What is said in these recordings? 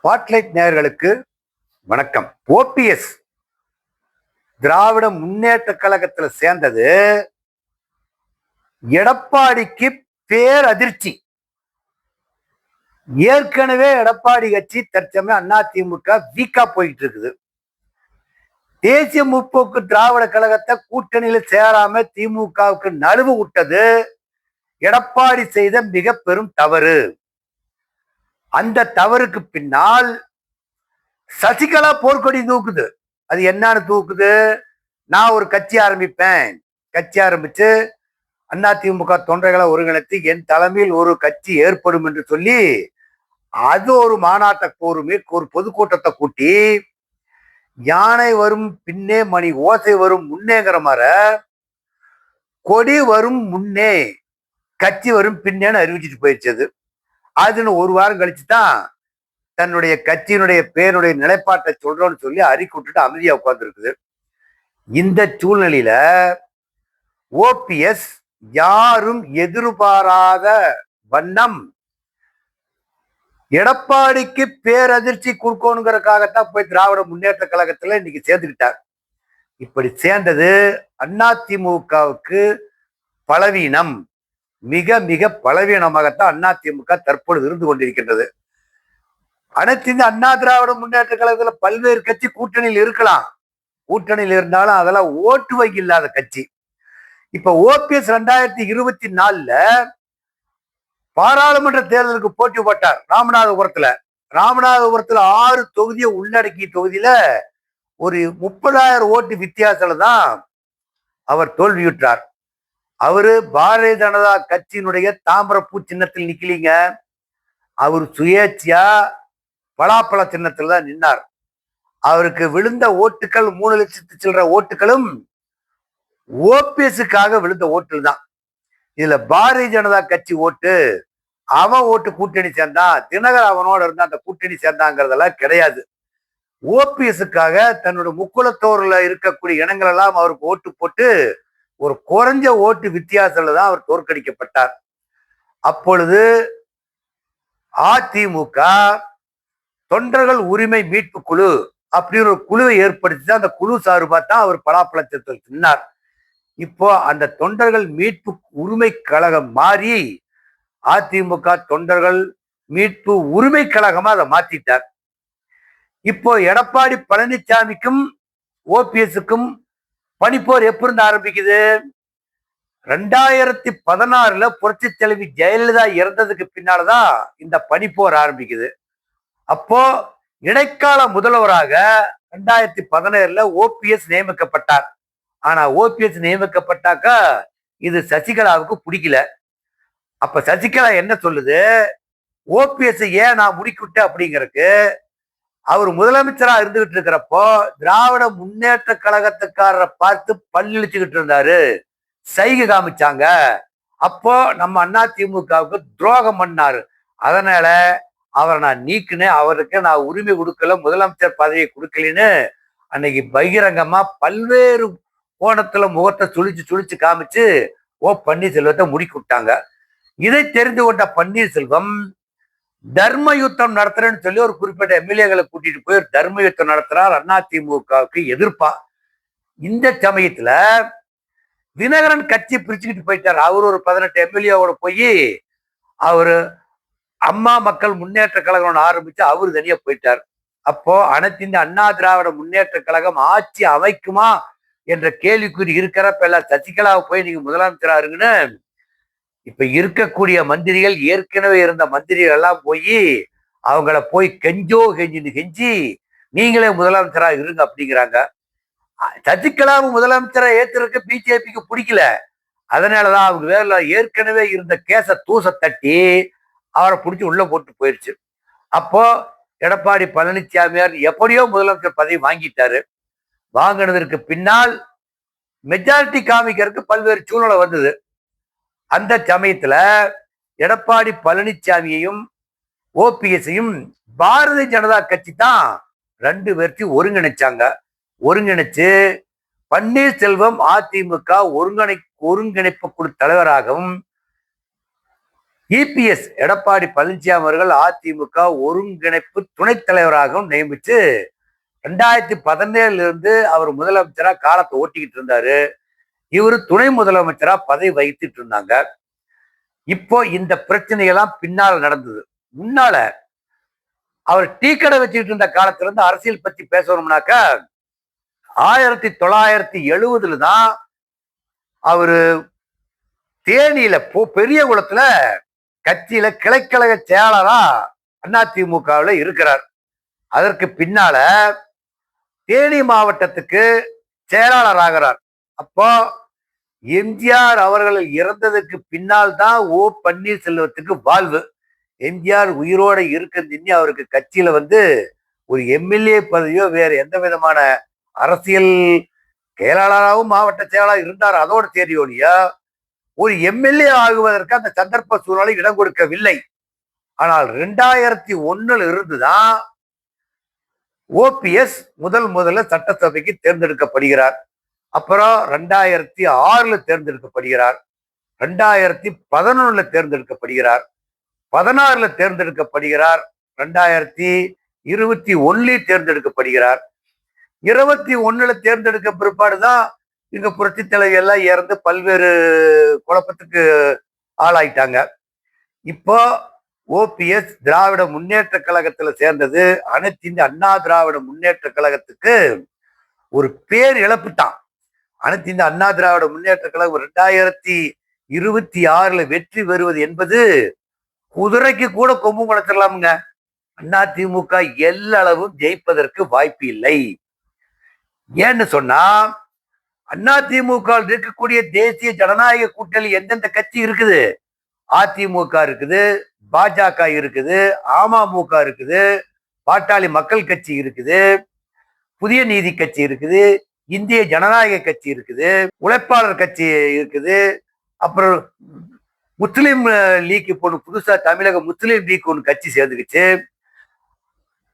Spotlight நேயர்களுக்கு வணக்கம். OPS Dravida Munnetra கழகத்துல சேர்ந்தது எடப்பாடிக்கு பேரதிர்ச்சி. ஏற்கனவே எடப்பாடி கட்சி தற்சமயம் அதிமுக வீக்கா போயிட்டு இருக்குது. தேசிய முற்போக்கு திராவிட கழகத்தை கூட்டணியில சேராம திமுகவுக்கு நழுவு விட்டது எடப்பாடி செய்த மிக பெரும் தவறு. அந்த தவறுக்கு பின்னால் சசிகலா போர்க்கொடி தூக்குது. அது என்னன்னு தூக்குது? நான் ஒரு கட்சி ஆரம்பிப்பேன், கட்சி ஆரம்பிச்சு அதிமுக தொண்டர்களை ஒருங்கிணைத்து என் தலைமையில் ஒரு கட்சி ஏற்படும் என்று சொல்லி அது ஒரு மாநாட்டை ஒரு பொதுக்கூட்டத்தை கூட்டி யானை வரும் பின்னே மணி ஓசை வரும் முன்னேங்கிற மாதிரி கொடி வரும் முன்னே கட்சி வரும் பின்னேன்னு அறிவிச்சிட்டு போயிடுச்சது. அதுன்னு ஒரு வாரம் கழிச்சு தான் தன்னுடைய கட்சியினுடைய பேருடைய நிலைப்பாட்டை சொல்றோம்னு சொல்லி அறிக்கை விட்டுட்டு அமைதியா உட்கார்ந்து இருக்குது. இந்த சூழ்நிலையில ஓபிஎஸ் யாரும் எதிர்பாராத வண்ணம் எடப்பாடிக்கு பேரதிர்ச்சி கொடுக்கணுங்கிறதுக்காகத்தான் போய் திராவிட முன்னேற்ற கழகத்துல இன்னைக்கு சேர்ந்துக்கிட்டார். இப்படி சேர்ந்தது அதிமுகவுக்கு பலவீனம், மிக மிக பலவீனமாகத்தான் அதிமுக தற்பொழுது இருந்து கொண்டிருக்கின்றது. அனைத்து இந்த அண்ணா திராவிட முன்னேற்ற கழகத்துல பல்வேறு கட்சி கூட்டணியில் இருக்கலாம். கூட்டணியில் இருந்தாலும் அதெல்லாம் ஓட்டு வங்கி இல்லாத கட்சி. இப்ப ஓபிஎஸ் 2024 பாராளுமன்ற தேர்தலுக்கு போட்டி போட்டார் ராமநாதபுரத்துல. 6 தொகுதியை உள்ளடக்கிய தொகுதியில ஒரு 30,000 ஓட்டு வித்தியாசத்துல தான் அவர் தோல்வியுற்றார். அவரு பாரதிய ஜனதா கட்சியினுடைய தாமரப்பூ சின்னத்தில் நிக்கலீங்க. அவர் சுயேட்சையா பலாப்பழ சின்னத்தில் தான் நின்னார். அவருக்கு விழுந்த ஓட்டுகள் 3 லட்சத்து சில்லற ஓட்டுகளும் ஓபிஎஸ்க்காக விழுந்த ஓட்டுகள் தான். இதுல பாரதிய ஜனதா கட்சி ஓட்டு, அவன் ஓட்டு கூட்டணி சேர்ந்தான், தினகர் அவனோட இருந்தா அந்த கூட்டணி சேர்ந்தாங்கிறதெல்லாம் கிடையாது. ஓபிஎஸ்க்காக தன்னோட முக்குளத்தோர்ல இருக்கக்கூடிய இனங்கள் எல்லாம் அவருக்கு ஓட்டு போட்டு ஒரு குறைஞ்ச ஓட்டு வித்தியாசத்துல தான் அவர் தோற்கடிக்கப்பட்டார். அப்பொழுது அதிமுக தொண்டர்கள் உரிமை மீட்பு குழு அப்படின்னு ஒரு குழுவை ஏற்படுத்தி அந்த குழு சார்பா தான் அவர் பலாப்பழத்தில் தின்னார். இப்போ அந்த தொண்டர்கள் மீட்பு உரிமை கழகம் மாறி அதிமுக தொண்டர்கள் மீட்பு உரிமை கழகமா அதை மாத்திட்டார். இப்போ எடப்பாடி பழனிசாமிக்கும் ஓபிஎஸ்க்கும் பனிப்போர் எப்ப இருந்து ஆரம்பிக்குது? 2016 புரட்சி தலைவி ஜெயலலிதா இறந்ததுக்கு பின்னால்தான் இந்த பனிப்போர் ஆரம்பிக்குது. அப்போ இடைக்கால முதல்வராக 2017 ஓபிஎஸ் நியமிக்கப்பட்டார். ஆனா ஓபிஎஸ் நியமிக்கப்பட்டாக்கா இது சசிகலாவுக்கு பிடிக்கல. அப்ப சசிகலா என்ன சொல்லுது? ஓபிஎஸ் ஏன் நான் முடிக்கிட்டேன் அப்படிங்கறதுக்கு, அவர் முதலமைச்சரா இருந்துகிட்டு இருக்கிறப்போ திராவிட முன்னேற்ற கழகத்துக்காரரை பார்த்து பல்லிழிச்சுக்கிட்டு இருந்தாரு, சைகை காமிச்சாங்க. அப்போ நம்ம அதிமுகவுக்கு துரோகம் பண்ணாரு. அதனால அவரை நான் நீக்கினேன், அவருக்கு நான் உரிமை கொடுக்கல, முதலமைச்சர் பதவியை கொடுக்கலன்னு அன்னைக்கு பகிரங்கமா பல்வேறு கோணத்துல முகத்தை சுழிச்சு காமிச்சு பன்னீர்செல்வத்தை முடுக்கி விட்டாங்க. இதை தெரிந்து கொண்ட பன்னீர்செல்வம் தர்ம யுத்தம் நடத்துறேன்னு சொல்லி ஒரு குறிப்பிட்ட எம்எல்ஏகளை கூட்டிட்டு போய் ஒரு தர்ம யுத்தம் நடத்துறார் அதிமுகவுக்கு எதிர்ப்பா. இந்த சமயத்துல தினகரன் கட்சி பிரிச்சுக்கிட்டு போயிட்டார். அவர் ஒரு 18 எம்எல்ஏவோட போய் அவரு அம்மா மக்கள் முன்னேற்ற கழகம் ஆரம்பிச்சு அவரு தனியா போயிட்டார். அப்போ அனைத்து இந்த அண்ணா திராவிட முன்னேற்ற கழகம் ஆட்சி அமைக்குமா என்ற கேள்விக்குறி இருக்கிறப்ப எல்லாம் சசிகலாவை போய் நீங்க முதலமைச்சரா இருங்கன்னு இப்ப இருக்கக்கூடிய மந்திரிகள், ஏற்கனவே இருந்த மந்திரிகள் எல்லாம் போய் அவங்கள போய் கெஞ்சி நீங்களே முதலமைச்சரா இருங்க அப்படிங்கிறாங்க. சசிகலாவும் முதலமைச்சரா ஏத்துறதுக்கு பிஜேபிக்கு பிடிக்கல. அதனாலதான் அவங்க வேலை ஏற்கனவே இருந்த கேச தூச தட்டி அவரை பிடிச்சி உள்ள போட்டு போயிடுச்சு. அப்போ எடப்பாடி பழனிசாமியார் எப்படியோ முதலமைச்சர் பதவி வாங்கிட்டாரு. வாங்கினதற்கு பின்னால் மெஜாரிட்டி காமிக்கிறதுக்கு பல்வேறு சூழ்நிலை வந்தது. அந்த சமயத்துல எடப்பாடி பழனிசாமியையும் ஓபிஎஸ்ஸையும் பாரதிய ஜனதா கட்சி தான் 2 பேர்த்தையும் ஒருங்கிணைச்சாங்க. ஒருங்கிணைச்சு பன்னீர்செல்வம் அதிமுக ஒருங்கிணைப்பு குழு தலைவராகவும், இபிஎஸ் எடப்பாடி பழனிசாமி அவர்கள் அதிமுக ஒருங்கிணைப்பு துணைத் தலைவராகவும் நியமிச்சு 2017 இருந்து அவர் முதலமைச்சரா காலத்தை ஓட்டிக்கிட்டு இருந்தாரு. இவரு துணை முதலமைச்சரா பதவி வகித்துட்டு இருந்தாங்க. இப்போ இந்த பிரச்சனையெல்லாம் பின்னால நடந்தது. முன்னால அவர் டீ கடை வச்சுக்கிட்டு இருந்த காலத்துல இருந்து அரசியல் பத்தி பேசணும்னாக்கா 1970 தான் அவரு தேனியில பெரிய குளத்துல கட்சியில கிளைக்கழக செயலாளரா அதிமுகவில் இருக்கிறார். அதற்கு பின்னால தேனி மாவட்டத்துக்கு செயலாளர் ஆகிறார். அப்போ எம்ஜிஆர் அவர்கள் இறந்ததுக்கு பின்னால் தான் ஓ பன்னீர்செல்வத்துக்கு வாழ்வு. எம்ஜிஆர் உயிரோட இருக்கிறது அவருக்கு கட்சியில ஒரு எம்எல்ஏ பதவியோ வேற எந்த விதமான அரசியல் செயலாளராகவும் மாவட்ட செயலாளர் இருந்தார். அதோட தெரியோலியா ஒரு எம்எல்ஏ ஆகுவதற்கு அந்த சந்தர்ப்ப சூழ்நிலை இடம் கொடுக்கவில்லை. ஆனால் 2001 இருந்துதான் ஓபிஎஸ் முதல்ல சட்டசபைக்கு தேர்ந்தெடுக்கப்படுகிறார். அப்புறம் 2006 தேர்ந்தெடுக்கப்படுகிறார், 2011 தேர்ந்தெடுக்கப்படுகிறார், 16 தேர்ந்தெடுக்கப்படுகிறார், 2021 தேர்ந்தெடுக்கப்படுகிறார். 21 தேர்ந்தெடுக்க பிற்பாடுதான் இங்க புரட்சி தலைவி எல்லாம் இறந்து பல்வேறு குழப்பத்துக்கு ஆளாயிட்டாங்க. இப்போ ஓபிஎஸ் திராவிட முன்னேற்ற கழகத்துல சேர்ந்தது அனைத்து இந்திய அண்ணா திராவிட முன்னேற்ற கழகத்துக்கு ஒரு பேர் இழப்புட்டான். அனைத்து இந்திய அண்ணா திராவிட முன்னேற்ற கழகம் 2026 வெற்றி பெறுவது என்பது குதிரைக்கு கூட கொம்பு குளச்சிடலாமுங்க. அதிமுக எல்லளவும் ஜெயிப்பதற்கு வாய்ப்பு இல்லை. ஏன்னு சொன்னா அதிமுக இருக்கக்கூடிய தேசிய ஜனநாயக கூட்டணி எந்தெந்த கட்சி இருக்குது? அதிமுக இருக்குது, பாஜக இருக்குது, அமமுக இருக்குது, பாட்டாளி மக்கள் கட்சி இருக்குது, புதிய நீதி கட்சி இருக்குது, இந்திய ஜனநாயக கட்சி இருக்குது, உழைப்பாளர் கட்சி இருக்குது, அப்புறம் முஸ்லீம் லீக் இப்போ புதுசா தமிழக முஸ்லீம் லீக் ஒன்று கட்சி சேர்ந்துக்குச்சு.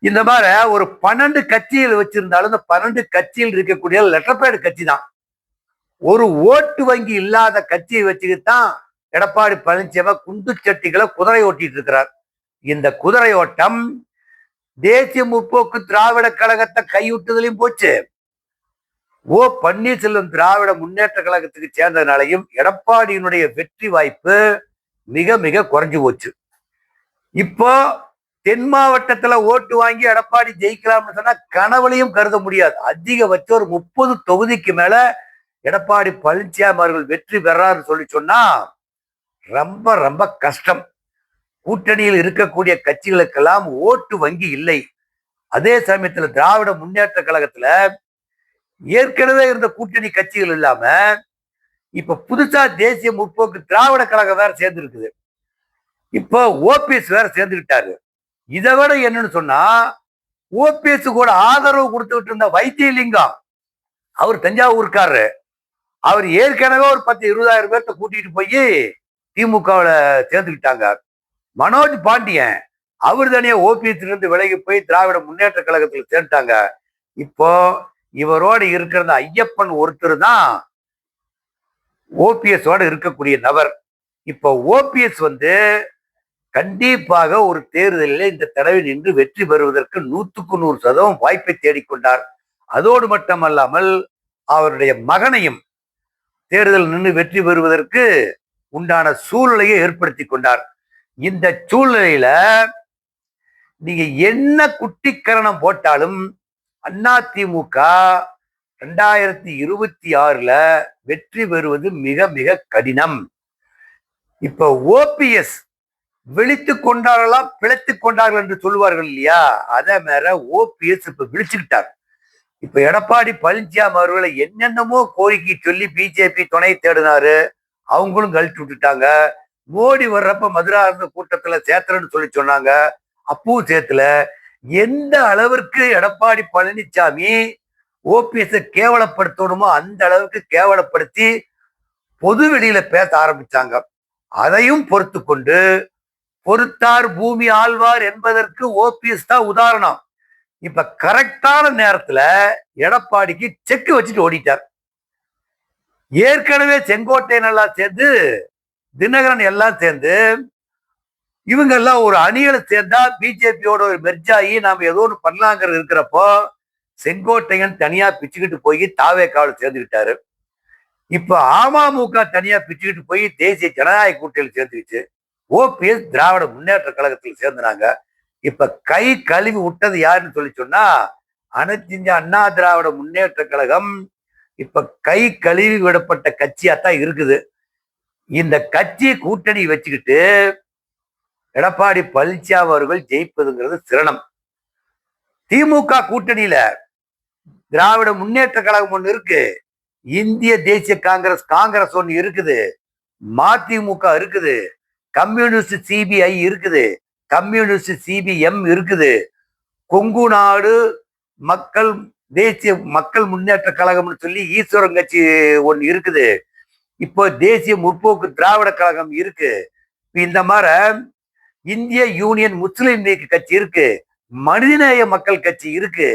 இந்த மாதிரி ஒரு 12 கட்சிகள் வச்சிருந்தாலும் இந்த 12 கட்சியில் இருக்கக்கூடிய லெட்டர்பேடு கட்சி தான். ஒரு ஓட்டு வங்கி இல்லாத கட்சியை வச்சுக்கிட்டு தான் எடப்பாடி பழனிசாமி குண்டு சட்டிகளை குதிரை ஓட்டிட்டு இருக்கிறார். இந்த குதிரை ஓட்டம் தேசிய முற்போக்கு திராவிட கழகத்தை கைவிட்டதுலையும் போச்சு. ஓ பன்னீர்செல்வம் திராவிட முன்னேற்ற கழகத்துக்கு சேர்ந்ததுனாலையும் எடப்பாடியினுடைய வெற்றி வாய்ப்பு மிக மிக குறைஞ்சு போச்சு. இப்போ தென் மாவட்டத்துல ஓட்டு வாங்கி எடப்பாடி ஜெயிக்கலாம்னு சொன்னா கனவுலையும் கருத முடியாது. அதிகபட்சம் ஒரு 30 தொகுதிக்கு மேல எடப்பாடி பழனிசாமி அவர்கள் வெற்றி பெறாருன்னு சொன்னா ரொம்ப ரொம்ப கஷ்டம். கூட்டணியில் இருக்கக்கூடிய கட்சிகளுக்கெல்லாம் ஓட்டு வங்கி இல்லை. அதே சமயத்துல திராவிட முன்னேற்ற கழகத்துல ஏற்கனவே இருந்த கூட்டணி கட்சிகள் இல்லாம இப்ப புதுசா தேசிய முற்போக்கு திராவிட கழகம் வேற சேர்ந்து இருக்குது. இப்போ ஓபிஎஸ் வேற சேர்ந்துக்கிட்டாரு. இதை விட என்னன்னு சொன்னா ஓபிஎஸ் கூட ஆதரவு கொடுத்துக்கிட்டு இருந்த வைத்தியலிங்கம், அவர் தஞ்சாவூர்காரரு, அவர் ஏற்கனவே ஒரு 10-20 பேர்த்த கூட்டிட்டு போய் திமுகவில் சேர்ந்துக்கிட்டாங்க. மனோஜ் பாண்டியன் அவர் தனியா ஓபிஎஸ் இருந்து விலகி போய் திராவிட முன்னேற்ற கழகத்தில் சேர்ந்துட்டாங்க. இப்போ இவரோடு இருக்கிற ஐயப்பன் ஒருத்தர் தான் ஓபிஎஸ் ஓட இருக்கக்கூடிய நபர். இப்போ ஓபிஎஸ் கண்டிப்பாக ஒரு தேர்தலில் இந்த தடவை நின்று வெற்றி பெறுவதற்கு 100% வாய்ப்பை தேடிக்கொண்டார். அதோடு மட்டுமல்லாமல் அவருடைய மகனையும் தேர்தல் நின்று வெற்றி பெறுவதற்கு உண்டான சூழ்நிலையை ஏற்படுத்தி கொண்டார். இந்த சூழ்நிலையில நீங்க என்ன குட்டிக்கரணம் போட்டாலும் அதிமுக 2026 வெற்றி பெறுவது மிக மிக கடினம். இப்ப ஓபிஎஸ் விழித்து கொண்டார்களா பிழைத்து கொண்டார்கள் என்று சொல்லுவார்கள் இல்லையா? அதே மேல ஓபிஎஸ் இப்ப விழிச்சுக்கிட்டார். இப்ப எடப்பாடி பழனிசாமி அவர்களை என்னென்னமோ கோரிக்கை சொல்லி பிஜேபி துணை தேடினாரு, அவங்களும் கழிச்சு விட்டுட்டாங்க. மோடி வர்றப்ப மதுரா இருந்த கூட்டத்துல சேர்த்துறன்னு சொல்லி சொன்னாங்க, அப்பவும் சேர்த்துல. எந்த அளவிற்கு எடப்பாடி பழனிசாமி ஓபிஎஸ் கேவலப்படுத்தணுமோ அந்த அளவுக்கு கேவலப்படுத்தி பொது வெளியில பேச ஆரம்பிச்சாங்க. அதையும் பொறுத்து கொண்டு பொறுத்தார் பூமி ஆழ்வார் என்பதற்கு ஓபிஎஸ் தான் உதாரணம். இப்ப கரெக்டான நேரத்துல எடப்பாடிக்கு செக் வச்சுட்டு ஓடிட்டார். ஏற்கனவே செங்கோட்டையன் எல்லாம் சேர்ந்து தினகரன் எல்லாம் சேர்ந்து இவங்க எல்லாம் ஒரு அணிகளை சேர்ந்தா பிஜேபியோட ஒரு மெர்ஜாயி நாம ஏதோ ஒன்று பண்ணலாங்கிறது இருக்கிறப்போ செங்கோட்டையன் தனியா பிச்சுக்கிட்டு போய் தாவேக்காவில் சேர்ந்துக்கிட்டாரு. இப்ப அமமுக தனியா பிச்சுக்கிட்டு போய் தேசிய ஜனநாயக கூட்டணியில் சேர்ந்துக்கிச்சு. ஓபிஎஸ் திராவிட முன்னேற்ற கழகத்தில் சேர்ந்தாங்க. இப்ப கை கழுவி விட்டது யாருன்னு சொல்லி சொன்னா அனைத்து இந்திய அண்ணா திராவிட முன்னேற்ற கழகம் இப்ப கை கழுவி விடப்பட்ட கட்சியாத்தான் இருக்குது. இந்த கட்சி கூட்டணி வச்சுக்கிட்டு எடப்பாடி பழனிசாமி அவர்கள் ஜெயிப்பதுங்கிறது சிரமம். திமுக கூட்டணியில திராவிட முன்னேற்ற கழகம் ஒண்ணு இருக்கு, இந்திய தேசிய காங்கிரஸ் ஒண்ணு இருக்குது, மதிமுக இருக்குது, கம்யூனிஸ்ட் சிபிஐ இருக்குது, கம்யூனிஸ்ட் சிபிஎம் இருக்குது, கொங்கு நாடு மக்கள் தேசிய மக்கள் முன்னேற்ற கழகம்னு சொல்லி ஈஸ்வரன் கட்சி ஒன்று இருக்குது, இப்போ தேசிய முற்போக்கு திராவிட கழகம் இருக்கு, இந்த மாதிரி இந்திய யூனியன் முஸ்லிம் லீக் கட்சி இருக்கு, மனிதநேய மக்கள் கட்சி இருக்கு.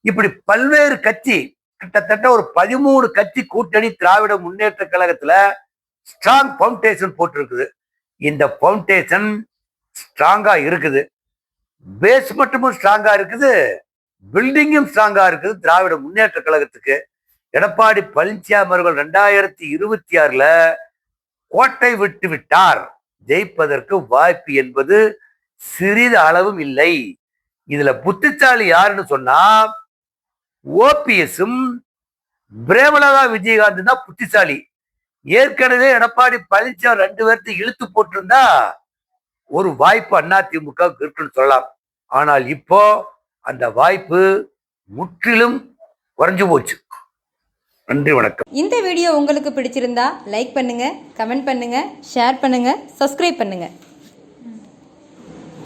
இப்படி பல்வேறு கட்சி கிட்டத்தட்ட ஒரு 13 கட்சி கூட்டணி திராவிட முன்னேற்ற கழகத்துல ஸ்ட்ராங் பவுண்டேஷன் போட்டிருக்குது. இந்த பவுண்டேஷன் ஸ்ட்ராங்கா இருக்குது, பேஸ் மட்டுமும் ஸ்ட்ராங்கா இருக்குது, பில்டிங்கும் ஸ்ட்ராங்கா இருக்குது. திராவிட முன்னேற்ற கழகத்துக்கு எடப்பாடி பழனிசாமி அவர்கள் 2026 கோட்டை விட்டு விட்டார். ஜெயிப்பதற்கு வாய்ப்பு என்பது சிறிது அளவும் இல்லை. இதுல புத்திசாலி யாருன்னு சொன்னா ஓபிஎஸும் பிரேமலதா விஜயகாந்த் தான் புத்திசாலி. ஏற்கனவே எடப்பாடி பழனிசாமி 2 பேர்த்து இழுத்து போட்டிருந்தா ஒரு வாய்ப்பு அதிமுக இருக்குன்னு சொல்லலாம். ஆனால் இப்போ அந்த வாய்ப்பு முற்றிலும் குறைஞ்சு போச்சு. நன்றி, வணக்கம். இந்த வீடியோ உங்களுக்கு பிடிச்சிருந்தா லைக் பண்ணுங்க, கமெண்ட் பண்ணுங்க, ஷேர் பண்ணுங்க, சப்ஸ்கிரைப் பண்ணுங்க.